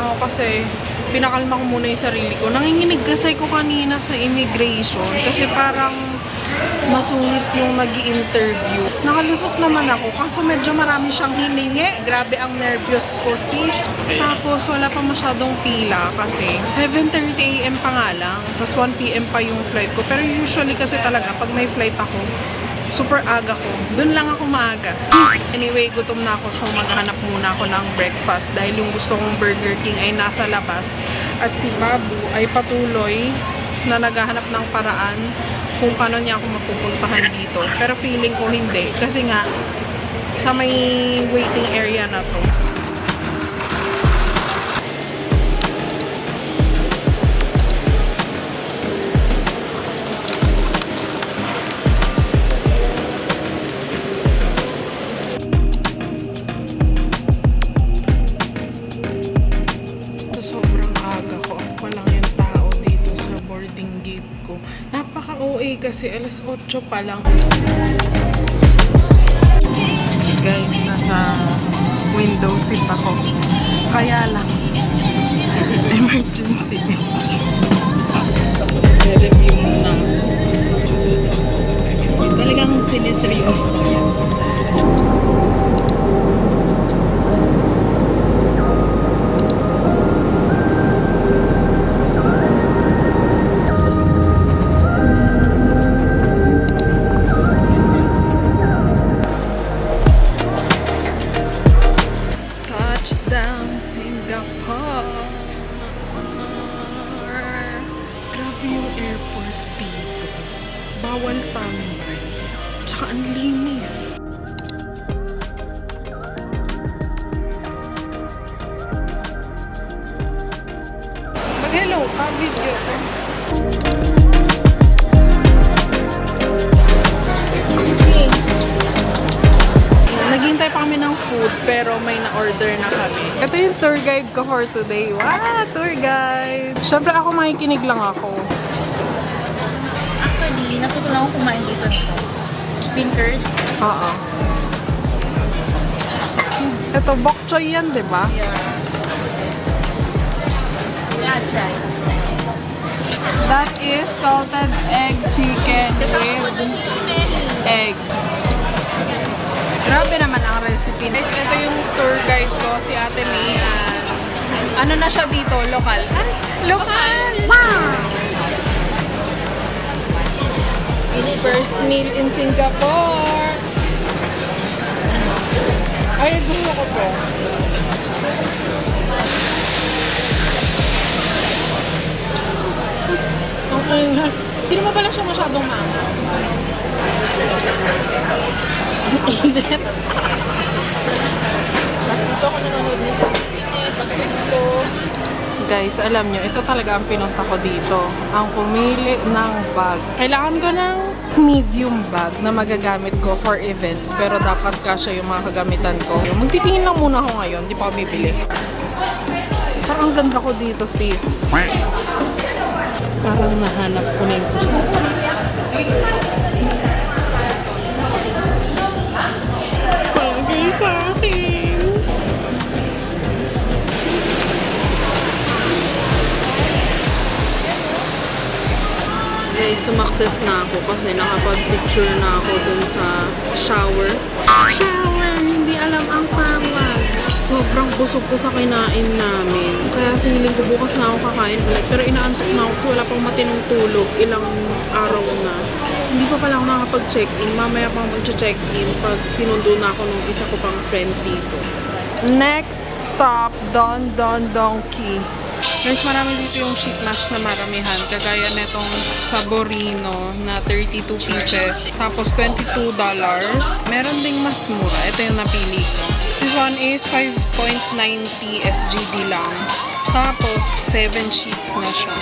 lang ako kasi pinakalma ko muna yung sarili ko. Nanginginig kasi ko kanina sa immigration kasi parang masungit yung nag-i-interview. Nakalusot naman ako kaso medyo marami siyang hiningi. Grabe ang nervyos ko, sis. Tapos wala pa masyadong pila kasi 7:30 AM pa nga lang. Tapos 1 PM pa yung flight ko. Pero usually kasi talaga pag may flight ako, super aga ko. Doon lang ako maaga. Anyway, gutom na ako. So maghanap muna ako ng breakfast dahil yung gusto kong Burger King ay nasa labas. At si Babu ay patuloy na naghahanap ng paraan kung paano niya ako mapupuntahan dito. Pero feeling ko hindi. Kasi nga, sa may waiting area na to. Napaka-OA kasi alas 8 pa lang. Guys, nasa window seat ako. Kaya lang, emergency exit. Review na. Talagang siniseryoso ko yan. Bawal tambay. Tsaka ang linis. Mag-hello ka, video ko. Naghihintay pa kami ng food pero may na-order na kami. Ito yung tour guide ko for today. Wow, tour guide! Siyempre ako makikinig lang ako. Actually, natuto lang ako kumain dito nito. Pinkers? Oo. Ito, bok choy yan, di ba? Yeah. Try. That is salted egg chicken with egg. Grabe naman ang recipe. Guys, ito yung tour guide ko, si Ate May. Ano na siya dito? Lokal. Ay, lokal! Wow! First meal in Singapore. Ay, gusto ko po. Okay na. Hindi naman pala siya masyadong maangas. Init. Mas dito ako nanonood niya sa sine, pag-trip. Guys, alam nyo, ito talaga ang pinunta ko dito. Ang pumili ng bag. Kailangan ko ng medium bag na magagamit ko for events. Pero dapat kasya yung mga kagamitan ko. Magtitingin lang muna ako ngayon. Di pa ako bibili. Parang ang ganda ko dito, sis. Parang nahanap ko na yung gusto. Bagay sa akin. Guys, sumakses na ako kasi nakapag-picture na ako dun sa shower. Shower! Hindi alam ang tawag. Sobrang busog ko sa kinain namin. Kaya feeling ko bukas na ako kakain ulit. Pero inaantok na ako kasi wala pang matinong tulog. Ilang araw na. Hindi pa pala ako nakapag-check-in. Mamaya pa mag-check-in pag sinundo na ako ng isa ko pang friend dito. Next stop, Don Don Donkey. Guys, marami dito yung sheet mask na maramihan. Kagaya netong Saborino na 32 pieces. Tapos $22. Meron ding mas mura. Ito yung napili ko. This one is 5.90 SGD lang. Tapos 7 sheets na siya.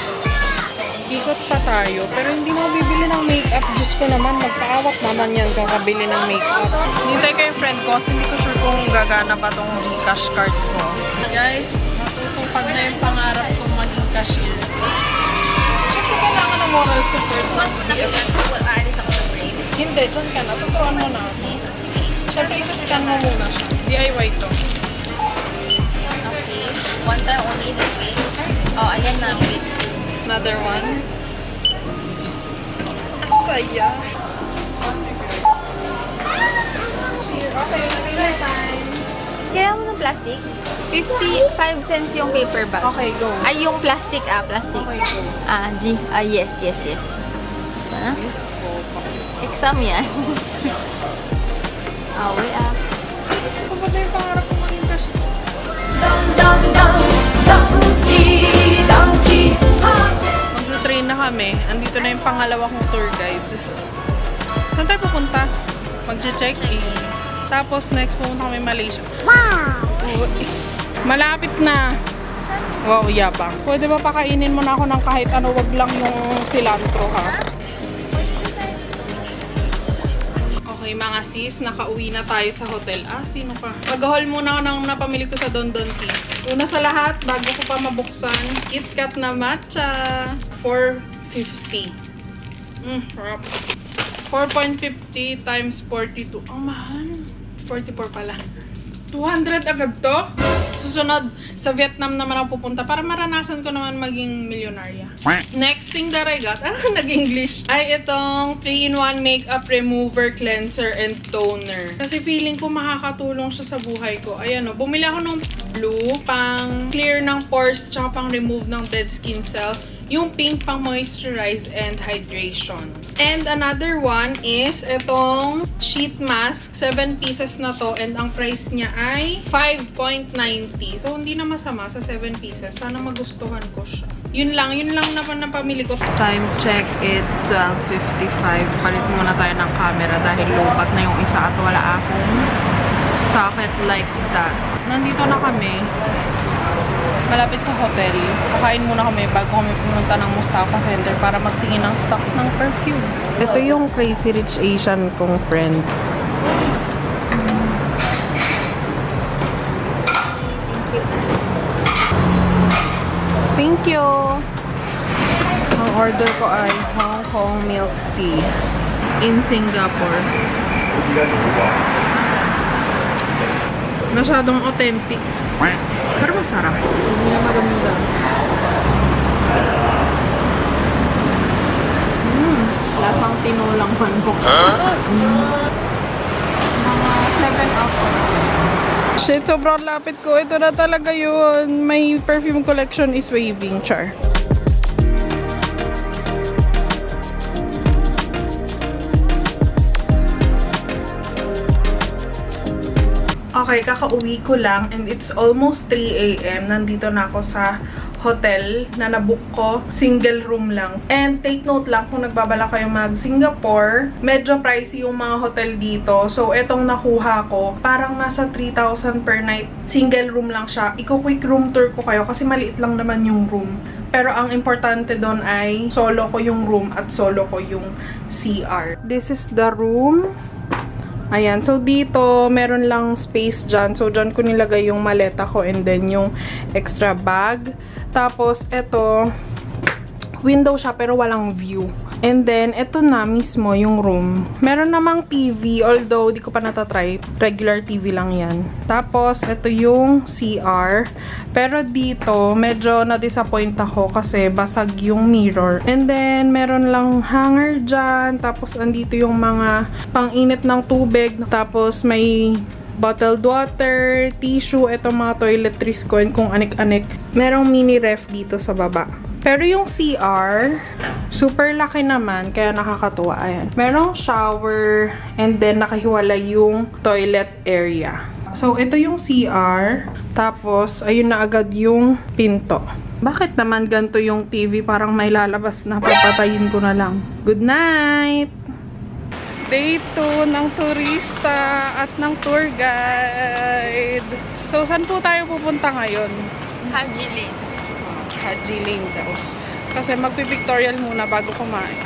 Ikot pa tayo. Pero hindi mo bibili ng makeup. Diyos ko naman, magpaawak naman yan kakabili ng makeup. Hintay ko yung friend ko. Hindi ko sure kung gagana pa tong cash card ko. Guys, matutupad na yung pangarap kong maging cashier. Check ko kailangan ng moral support ng BFF. Aalis ako sa frame. Hindi, dyan ka na. Tutuan mo na. Siyempre, isa-scan mo muna siya. DIY to. Okay. One time only the wait. Oh, ayan na, wait. Another one. Saya. Okay, time. Kaya mo ng plastic? 55 cents yung paper bag. Okay, go. Ay, yung plastic plastic. Okay, go. Yes. Exam yan. Way up. Kapag yung pangarap ko maging kasi. Mag-train na kami. Andito na yung pangalawa kong tour guide. Saan tayo pupunta? Mag-check-in. Tapos next pupunta kami Malaysia. Wow! Malapit na. Wow, yabang. Pwede ba pakainin mo na ako ng kahit ano, wag lang yung cilantro ha? Okay mga sis, nakauwi na tayo sa hotel. Sino pa? Mag-haul muna ako ng napamili ko sa Don Don Tea. Una sa lahat, bago ko pa mabuksan, KitKat na matcha. $4.50. Sarap. 4.50 times 42. Ang mahal. 44 pala. 200 agad to? Susunod, sa Vietnam naman ako pupunta para maranasan ko naman maging milyonarya. Next thing that I got, nag-English, ay itong 3-in-1 makeup remover, cleanser, and toner. Kasi feeling ko makakatulong siya sa buhay ko. Ayan o, bumili ako ng blue, pang clear ng pores, tsaka pang remove ng dead skin cells. Yung pink, pang moisturize and hydration. And another one is itong sheet mask. 7 pieces na to and ang price niya ay 5.90. So, hindi na masama sa 7 pieces. Sana magustuhan ko siya. Yun lang naman na pamili ko. Time check, it's 12:55. Palit muna tayo ng camera dahil lobat na yung isa at wala akong socket like that. Nandito na kami. Malapit sa hotel. Kakain muna kami bago kami pumunta ng Mustafa Center para magtingin ng stocks ng perfume. Ito yung Crazy Rich Asian kong friend. Thank you! Ang order ko ay Hong Kong milk tea in Singapore. Masyadong authentic. Pero masarap. Hindi na maganda. Lasang tinulang manok. Mga 7 up. Shit, sobrang lapit ko. Ito na talaga yun. My perfume collection is waving, char. Okay, kakauwi ko lang and it's almost 3 AM. Nandito na ako sa hotel na nabook ko. Single room lang. And take note lang kung nagbabala kayo mag-Singapore, medyo pricey yung mga hotel dito. So, etong nakuha ko, parang nasa 3,000 per night. Single room lang siya. Iko-quick room tour ko kayo kasi maliit lang naman yung room. Pero ang importante doon ay solo ko yung room at solo ko yung CR. This is the room. Ayan. So, dito, meron lang space dyan. So, dyan ko nilagay yung maleta ko and then yung extra bag. Tapos, eto, window siya pero walang view. And then, eto na mismo yung room. Meron namang TV, although di ko pa natatry. Regular TV lang yan. Tapos, eto yung CR. Pero dito, medyo na-disappoint ako kasi basag yung mirror. And then, meron lang hanger dyan. Tapos, andito yung mga pang-init ng tubig. Tapos, may bottled water, tissue, itong mga toiletries ko and kung anik-anik. Merong mini ref dito sa baba. Pero yung CR, super laki naman, kaya nakakatuwa. Ayan. Merong shower and then nakahiwalay yung toilet area. So, ito yung CR. Tapos, ayun na agad yung pinto. Bakit naman ganito yung TV? Parang may lalabas na. Papatayin ko na lang. Good night! Day 2 ng turista at ng tour guide. So, saan po tayo pupunta ngayon? Haji Lane. Haji Lane daw. Kasi magpipictorial muna bago kumain.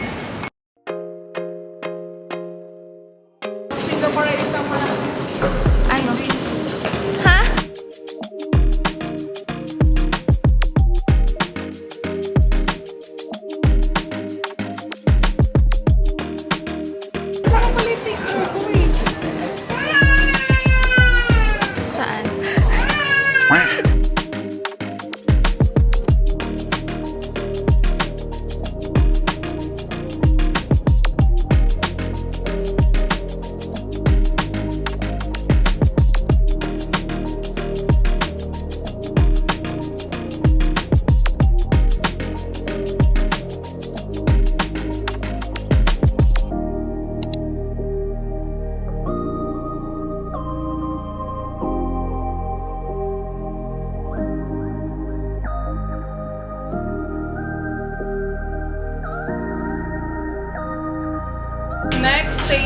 Singapore ay isang mga Ano? Ha? Saan?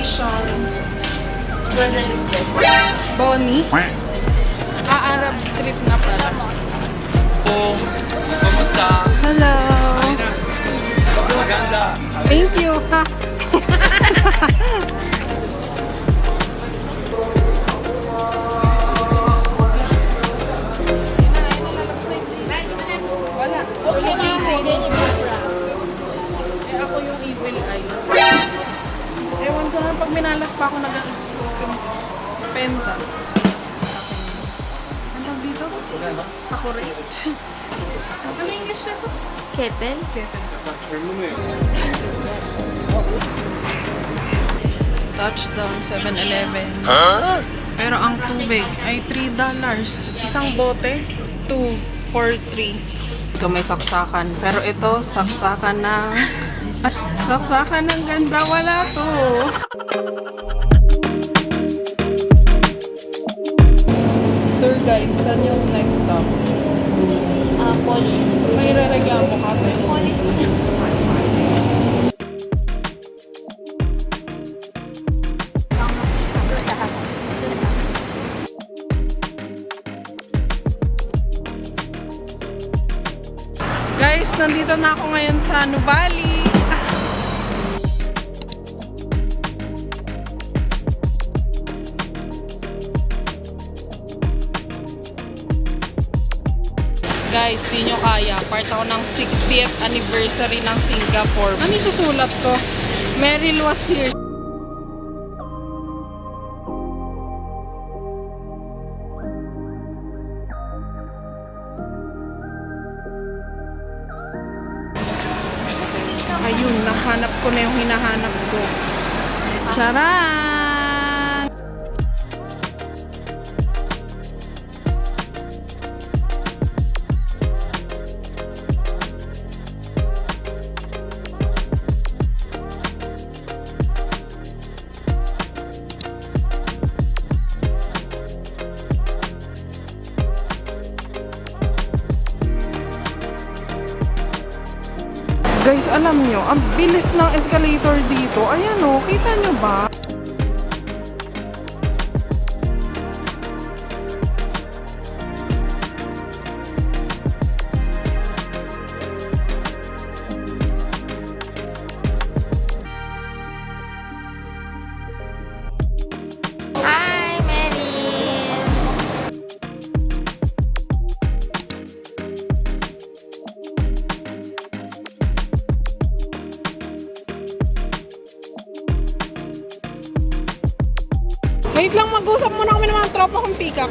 location. Bonnie? Arab Street nga pala. Oh, kamusta? Hello! Maganda. Thank you! Ha? Wala. Wala kang Jane. Eh ako yung evil eye. Ewan ko na pag minalas pa ako penta. Ano tawag dito? Ako rin. Ano English na to? Kettle? Touchdown, 7-Eleven. Pero ang tubig ay $3. Isang bote, 2 for 3. Ito may saksakan. Pero ito, saksakan ng... saksakan ng ganda. Wala to. Tour guide, saan yung next stop? Police. May rereklamo ka. Police. Guys, nandito na ako ngayon sa Nuvali. Guys, di nyo kaya. Part ako ng 60th anniversary ng Singapore. Ano yung susulat ko? Meryl was here. Ayun, nahanap ko na yung hinahanap ko. Charan! Guys, alam nyo, ang bilis ng escalator dito. Ayan o, kita nyo ba? Hi, Mary! Wait lang, mag-usap muna kami ng mga tropa kong pick-up.